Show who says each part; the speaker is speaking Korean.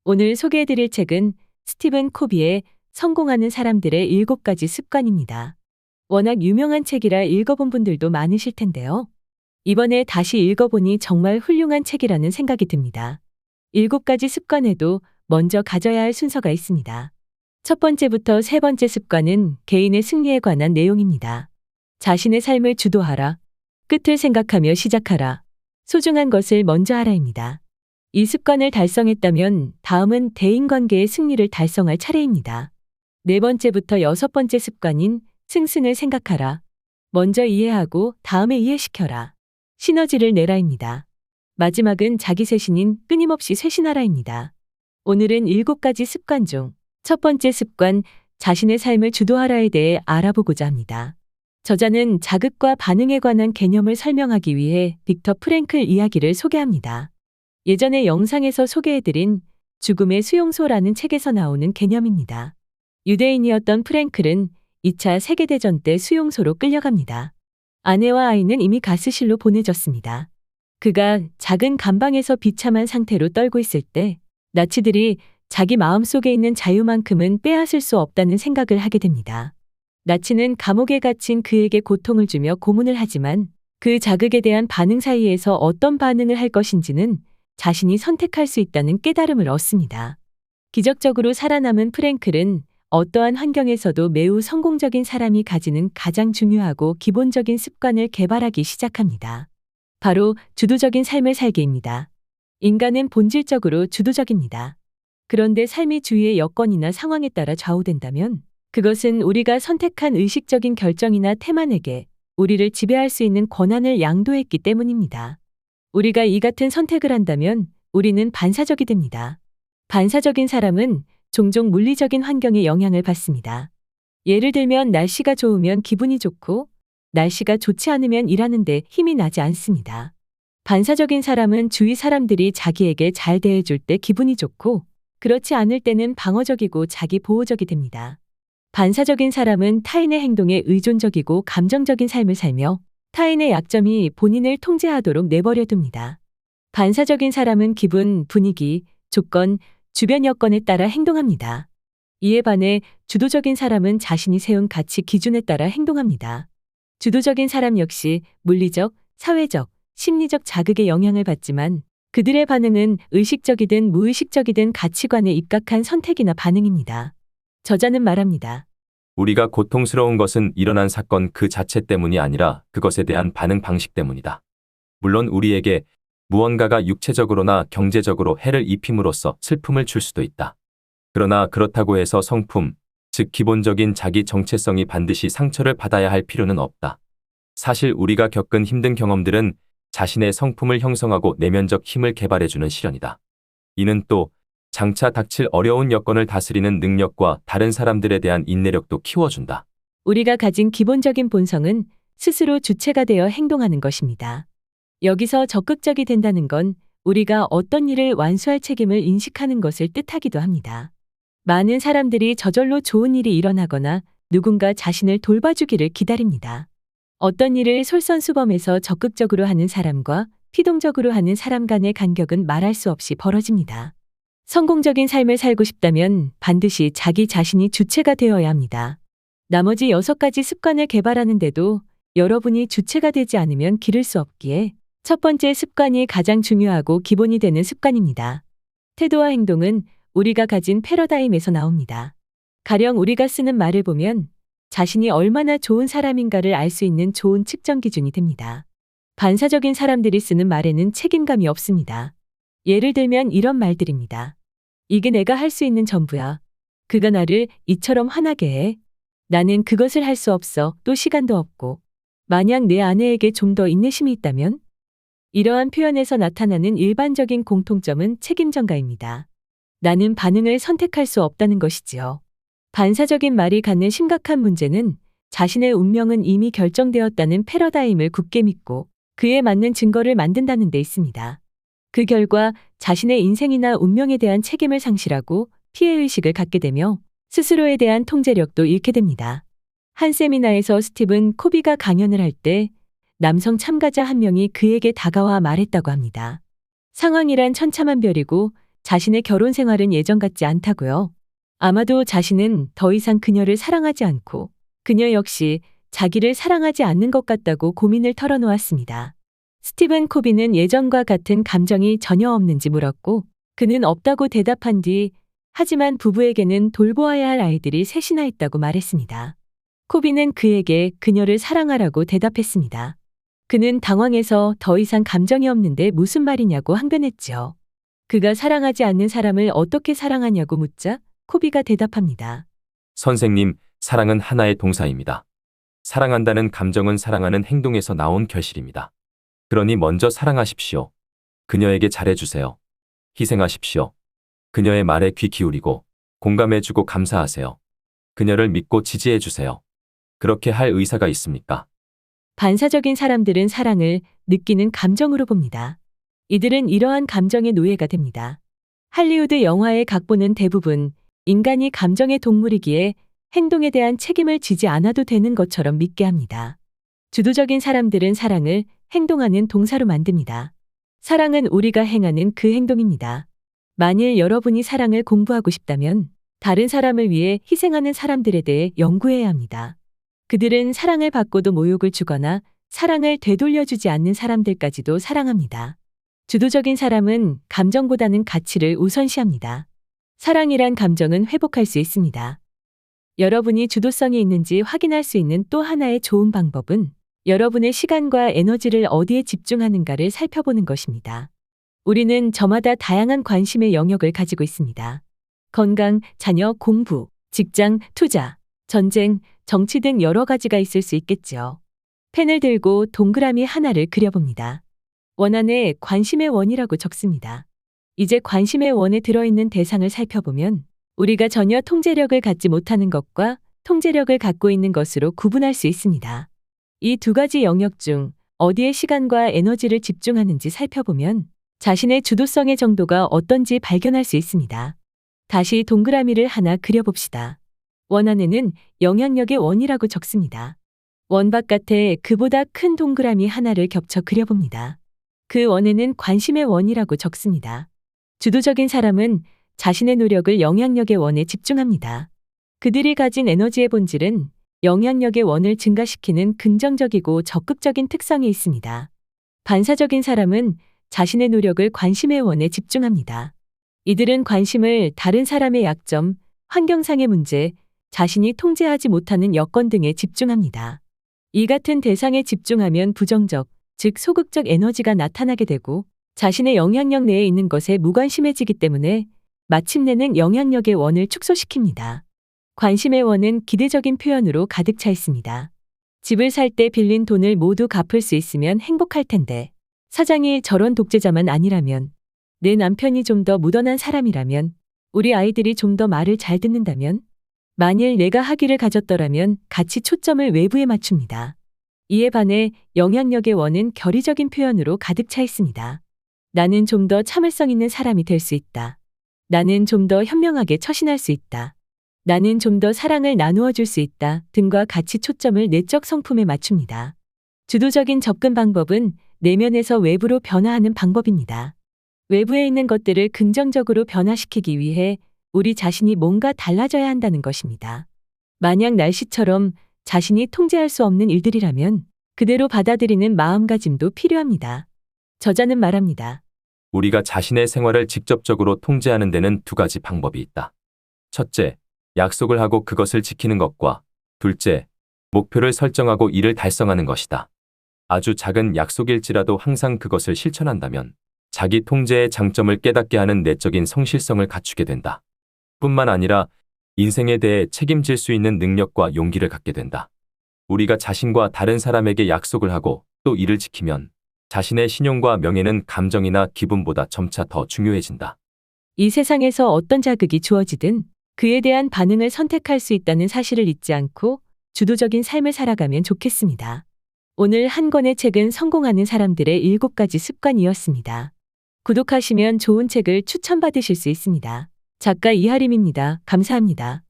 Speaker 1: 오늘 소개해드릴 책은 스티븐 코비의 성공하는 사람들의 7가지 습관입니다. 워낙 유명한 책이라 읽어본 분들도 많으실 텐데요. 이번에 다시 읽어보니 정말 훌륭한 책이라는 생각이 듭니다. 7가지 습관에도 먼저 가져야 할 순서가 있습니다. 첫 번째부터 세 번째 습관은 개인의 승리에 관한 내용입니다. 자신의 삶을 주도하라. 끝을 생각하며 시작하라. 소중한 것을 먼저 하라입니다. 이 습관을 달성했다면 다음은 대인관계의 승리를 달성할 차례입니다. 네 번째부터 여섯 번째 습관인 승승을 생각하라. 먼저 이해하고 다음에 이해시켜라. 시너지를 내라입니다. 마지막은 자기 쇄신인 끊임없이 쇄신하라입니다. 오늘은 7가지 습관 중 첫 번째 습관, 자신의 삶을 주도하라에 대해 알아보고자 합니다. 저자는 자극과 반응에 관한 개념을 설명하기 위해 빅터 프랭클 이야기를 소개합니다. 예전에 영상에서 소개해드린 죽음의 수용소라는 책에서 나오는 개념입니다. 유대인이었던 프랭클은 2차 세계대전 때 수용소로 끌려갑니다. 아내와 아이는 이미 가스실로 보내졌습니다. 그가 작은 감방에서 비참한 상태로 떨고 있을 때 나치들이 자기 마음속에 있는 자유만큼은 빼앗을 수 없다는 생각을 하게 됩니다. 나치는 감옥에 갇힌 그에게 고통을 주며 고문을 하지만 그 자극에 대한 반응 사이에서 어떤 반응을 할 것인지는 자신이 선택할 수 있다는 깨달음을 얻습니다. 기적적으로 살아남은 프랭클은 어떠한 환경에서도 매우 성공적인 사람이 가지는 가장 중요하고 기본적인 습관을 개발하기 시작합니다. 바로 주도적인 삶을 살기입니다. 인간은 본질적으로 주도적입니다. 그런데 삶이 주위의 여건이나 상황에 따라 좌우된다면 그것은 우리가 선택한 의식적인 결정이나 태만에게 우리를 지배할 수 있는 권한을 양도했기 때문입니다. 우리가 이 같은 선택을 한다면 우리는 반사적이 됩니다. 반사적인 사람은 종종 물리적인 환경에 영향을 받습니다. 예를 들면 날씨가 좋으면 기분이 좋고 날씨가 좋지 않으면 일하는데 힘이 나지 않습니다. 반사적인 사람은 주위 사람들이 자기에게 잘 대해줄 때 기분이 좋고 그렇지 않을 때는 방어적이고 자기 보호적이 됩니다. 반사적인 사람은 타인의 행동에 의존적이고 감정적인 삶을 살며 타인의 약점이 본인을 통제하도록 내버려 둡니다. 반사적인 사람은 기분, 분위기, 조건, 주변 여건에 따라 행동합니다. 이에 반해 주도적인 사람은 자신이 세운 가치 기준에 따라 행동합니다. 주도적인 사람 역시 물리적, 사회적, 심리적 자극에 영향을 받지만 그들의 반응은 의식적이든 무의식적이든 가치관에 입각한 선택이나 반응입니다. 저자는 말합니다.
Speaker 2: 우리가 고통스러운 것은 일어난 사건 그 자체 때문이 아니라 그것에 대한 반응 방식 때문이다. 물론 우리에게 무언가가 육체적으로나 경제적으로 해를 입힘으로써 슬픔을 줄 수도 있다. 그러나 그렇다고 해서 성품, 즉 기본적인 자기 정체성이 반드시 상처를 받아야 할 필요는 없다. 사실 우리가 겪은 힘든 경험들은 자신의 성품을 형성하고 내면적 힘을 개발해주는 시련이다. 이는 또 장차 닥칠 어려운 여건을 다스리는 능력과 다른 사람들에 대한 인내력도 키워준다.
Speaker 1: 우리가 가진 기본적인 본성은 스스로 주체가 되어 행동하는 것입니다. 여기서 적극적이 된다는 건 우리가 어떤 일을 완수할 책임을 인식하는 것을 뜻하기도 합니다. 많은 사람들이 저절로 좋은 일이 일어나거나 누군가 자신을 돌봐주기를 기다립니다. 어떤 일을 솔선수범해서 적극적으로 하는 사람과 피동적으로 하는 사람 간의 간격은 말할 수 없이 벌어집니다. 성공적인 삶을 살고 싶다면 반드시 자기 자신이 주체가 되어야 합니다. 나머지 6가지 습관을 개발하는데도 여러분이 주체가 되지 않으면 기를 수 없기에 첫 번째 습관이 가장 중요하고 기본이 되는 습관입니다. 태도와 행동은 우리가 가진 패러다임에서 나옵니다. 가령 우리가 쓰는 말을 보면 자신이 얼마나 좋은 사람인가를 알 수 있는 좋은 측정 기준이 됩니다. 반사적인 사람들이 쓰는 말에는 책임감이 없습니다. 예를 들면 이런 말들입니다. 이게 내가 할 수 있는 전부야. 그가 나를 이처럼 화나게 해. 나는 그것을 할 수 없어. 또 시간도 없고. 만약 내 아내에게 좀 더 인내심이 있다면? 이러한 표현에서 나타나는 일반적인 공통점은 책임 전가입니다. 나는 반응을 선택할 수 없다는 것이지요. 반사적인 말이 갖는 심각한 문제는 자신의 운명은 이미 결정되었다는 패러다임을 굳게 믿고 그에 맞는 증거를 만든다는 데 있습니다. 그 결과 자신의 인생이나 운명에 대한 책임을 상실하고 피해의식을 갖게 되며 스스로에 대한 통제력도 잃게 됩니다. 한 세미나에서 스티븐 코비가 강연을 할 때 남성 참가자 한 명이 그에게 다가와 말했다고 합니다. 상황이란 천차만별이고 자신의 결혼 생활은 예전 같지 않다고요. 아마도 자신은 더 이상 그녀를 사랑하지 않고 그녀 역시 자기를 사랑하지 않는 것 같다고 고민을 털어놓았습니다. 스티븐 코비는 예전과 같은 감정이 전혀 없는지 물었고 그는 없다고 대답한 뒤 하지만 부부에게는 돌보아야 할 아이들이 셋이나 있다고 말했습니다. 코비는 그에게 그녀를 사랑하라고 대답했습니다. 그는 당황해서 더 이상 감정이 없는데 무슨 말이냐고 항변했지요. 그가 사랑하지 않는 사람을 어떻게 사랑하냐고 묻자 코비가 대답합니다.
Speaker 2: 선생님, 사랑은 하나의 동사입니다. 사랑한다는 감정은 사랑하는 행동에서 나온 결실입니다. 그러니 먼저 사랑하십시오. 그녀에게 잘해주세요. 희생하십시오. 그녀의 말에 귀 기울이고 공감해주고 감사하세요. 그녀를 믿고 지지해주세요. 그렇게 할 의사가 있습니까?
Speaker 1: 반사적인 사람들은 사랑을 느끼는 감정으로 봅니다. 이들은 이러한 감정의 노예가 됩니다. 할리우드 영화의 각본은 대부분 인간이 감정의 동물이기에 행동에 대한 책임을 지지 않아도 되는 것처럼 믿게 합니다. 주도적인 사람들은 사랑을 행동하는 동사로 만듭니다. 사랑은 우리가 행하는 그 행동입니다. 만일 여러분이 사랑을 공부하고 싶다면 다른 사람을 위해 희생하는 사람들에 대해 연구해야 합니다. 그들은 사랑을 받고도 모욕을 주거나 사랑을 되돌려주지 않는 사람들까지도 사랑합니다. 주도적인 사람은 감정보다는 가치를 우선시합니다. 사랑이란 감정은 회복할 수 있습니다. 여러분이 주도성이 있는지 확인할 수 있는 또 하나의 좋은 방법은 여러분의 시간과 에너지를 어디에 집중하는가를 살펴보는 것입니다. 우리는 저마다 다양한 관심의 영역을 가지고 있습니다. 건강, 자녀, 공부, 직장, 투자, 전쟁, 정치 등 여러 가지가 있을 수 있겠지요. 펜을 들고 동그라미 하나를 그려봅니다. 원 안에 관심의 원이라고 적습니다. 이제 관심의 원에 들어있는 대상을 살펴보면 우리가 전혀 통제력을 갖지 못하는 것과 통제력을 갖고 있는 것으로 구분할 수 있습니다. 이 두 가지 영역 중 어디에 시간과 에너지를 집중하는지 살펴보면 자신의 주도성의 정도가 어떤지 발견할 수 있습니다. 다시 동그라미를 하나 그려봅시다. 원 안에는 영향력의 원이라고 적습니다. 원 바깥에 그보다 큰 동그라미 하나를 겹쳐 그려봅니다. 그 원에는 관심의 원이라고 적습니다. 주도적인 사람은 자신의 노력을 영향력의 원에 집중합니다. 그들이 가진 에너지의 본질은 영향력의 원을 증가시키는 긍정적이고 적극적인 특성이 있습니다. 반사적인 사람은 자신의 노력을 관심의 원에 집중합니다. 이들은 관심을 다른 사람의 약점, 환경상의 문제, 자신이 통제하지 못하는 여건 등에 집중합니다. 이 같은 대상에 집중하면 부정적, 즉 소극적 에너지가 나타나게 되고 자신의 영향력 내에 있는 것에 무관심해지기 때문에 마침내는 영향력의 원을 축소시킵니다. 관심의 원은 기대적인 표현으로 가득 차 있습니다. 집을 살 때 빌린 돈을 모두 갚을 수 있으면 행복할 텐데 사장이 저런 독재자만 아니라면 내 남편이 좀 더 무던한 사람이라면 우리 아이들이 좀 더 말을 잘 듣는다면 만일 내가 학위를 가졌더라면 같이 초점을 외부에 맞춥니다. 이에 반해 영향력의 원은 결의적인 표현으로 가득 차 있습니다. 나는 좀 더 참을성 있는 사람이 될 수 있다. 나는 좀 더 현명하게 처신할 수 있다. 나는 좀 더 사랑을 나누어 줄 수 있다 등과 같이 초점을 내적 성품에 맞춥니다. 주도적인 접근 방법은 내면에서 외부로 변화하는 방법입니다. 외부에 있는 것들을 긍정적으로 변화시키기 위해 우리 자신이 뭔가 달라져야 한다는 것입니다. 만약 날씨처럼 자신이 통제할 수 없는 일들이라면 그대로 받아들이는 마음가짐도 필요합니다. 저자는 말합니다.
Speaker 2: 우리가 자신의 생활을 직접적으로 통제하는 데는 두 가지 방법이 있다. 첫째, 약속을 하고 그것을 지키는 것과 둘째, 목표를 설정하고 이를 달성하는 것이다. 아주 작은 약속일지라도 항상 그것을 실천한다면 자기 통제의 장점을 깨닫게 하는 내적인 성실성을 갖추게 된다. 뿐만 아니라 인생에 대해 책임질 수 있는 능력과 용기를 갖게 된다. 우리가 자신과 다른 사람에게 약속을 하고 또 이를 지키면 자신의 신용과 명예는 감정이나 기분보다 점차 더 중요해진다.
Speaker 1: 이 세상에서 어떤 자극이 주어지든 그에 대한 반응을 선택할 수 있다는 사실을 잊지 않고 주도적인 삶을 살아가면 좋겠습니다. 오늘 한 권의 책은 성공하는 사람들의 7가지 습관이었습니다. 구독하시면 좋은 책을 추천받으실 수 있습니다. 작가 이하림입니다. 감사합니다.